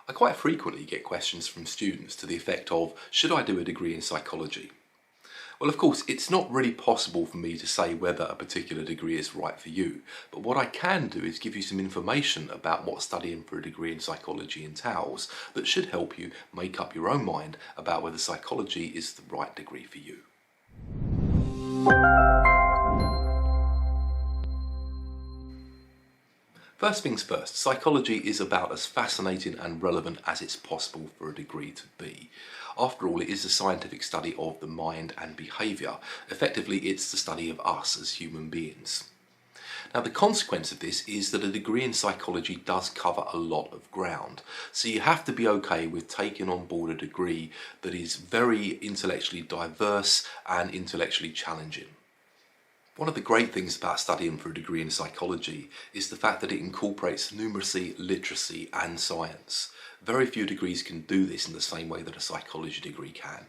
I quite frequently get questions from students to the effect of, should I do a degree in psychology? Well, of course, it's not really possible for me to say whether a particular degree is right for you, but what I can do is give you some information about what studying for a degree in psychology entails that should help you make up your own mind about whether psychology is the right degree for you. First things first, psychology is about as fascinating and relevant as it's possible for a degree to be. After all, it is the scientific study of the mind and behaviour. Effectively, it's the study of us as human beings. Now, the consequence of this is that a degree in psychology does cover a lot of ground. So you have to be okay with taking on board a degree that is very intellectually diverse and intellectually challenging. One of the great things about studying for a degree in psychology is the fact that it incorporates numeracy, literacy and science. Very few degrees can do this in the same way that a psychology degree can.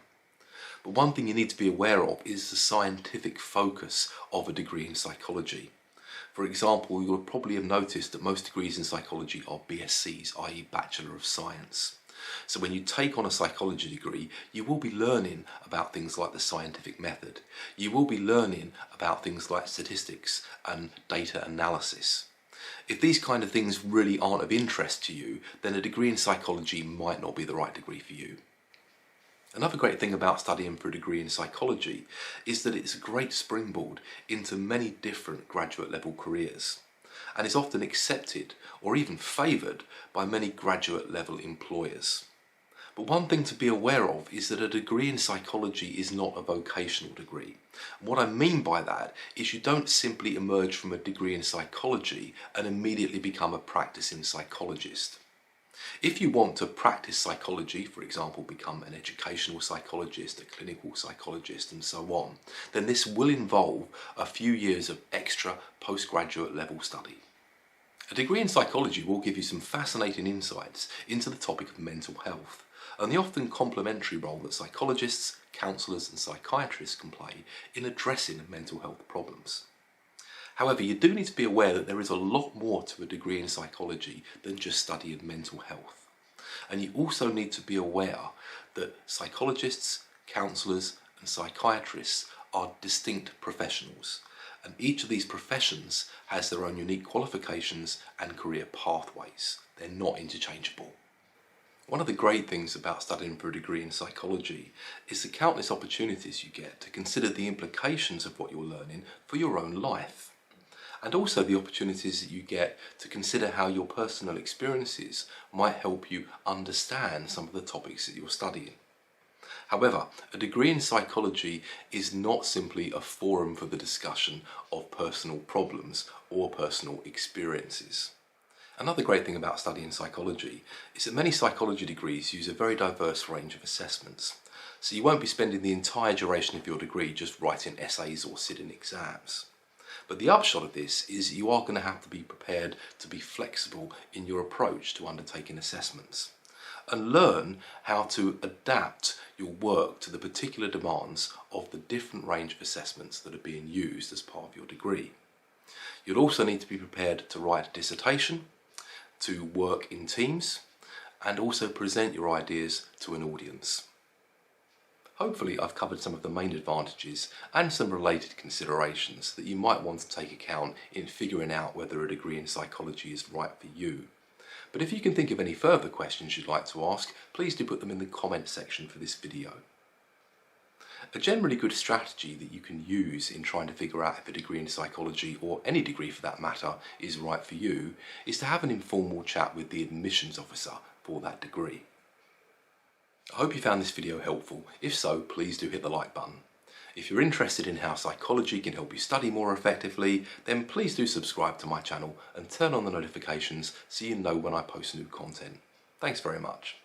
But one thing you need to be aware of is the scientific focus of a degree in psychology. For example, you'll probably have noticed that most degrees in psychology are BScs, i.e. Bachelor of Science. So when you take on a psychology degree, you will be learning about things like the scientific method. You will be learning about things like statistics and data analysis. If these kind of things really aren't of interest to you, then a degree in psychology might not be the right degree for you. Another great thing about studying for a degree in psychology is that it's a great springboard into many different graduate level careers, and is often accepted or even favoured by many graduate level employers. But one thing to be aware of is that a degree in psychology is not a vocational degree. And what I mean by that is you don't simply emerge from a degree in psychology and immediately become a practicing psychologist. If you want to practice psychology, for example, become an educational psychologist, a clinical psychologist and so on, then this will involve a few years of extra postgraduate level study. A degree in psychology will give you some fascinating insights into the topic of mental health and the often complementary role that psychologists, counsellors and psychiatrists can play in addressing mental health problems. However, you do need to be aware that there is a lot more to a degree in psychology than just studying mental health. And you also need to be aware that psychologists, counsellors and psychiatrists are distinct professionals, and each of these professions has their own unique qualifications and career pathways. They're not interchangeable. One of the great things about studying for a degree in psychology is the countless opportunities you get to consider the implications of what you're learning for your own life, and also the opportunities that you get to consider how your personal experiences might help you understand some of the topics that you're studying. However, a degree in psychology is not simply a forum for the discussion of personal problems or personal experiences. Another great thing about studying psychology is that many psychology degrees use a very diverse range of assessments. So you won't be spending the entire duration of your degree just writing essays or sitting exams. But the upshot of this is you are going to have to be prepared to be flexible in your approach to undertaking assessments and learn how to adapt your work to the particular demands of the different range of assessments that are being used as part of your degree. You'll also need to be prepared to write a dissertation, to work in teams, and also present your ideas to an audience. Hopefully I've covered some of the main advantages and some related considerations that you might want to take account in figuring out whether a degree in psychology is right for you. But if you can think of any further questions you'd like to ask, please do put them in the comment section for this video. A generally good strategy that you can use in trying to figure out if a degree in psychology, or any degree for that matter, is right for you is to have an informal chat with the admissions officer for that degree. I hope you found this video helpful. If so, please do hit the like button. If you're interested in how psychology can help you study more effectively, then please do subscribe to my channel and turn on the notifications so you know when I post new content. Thanks very much.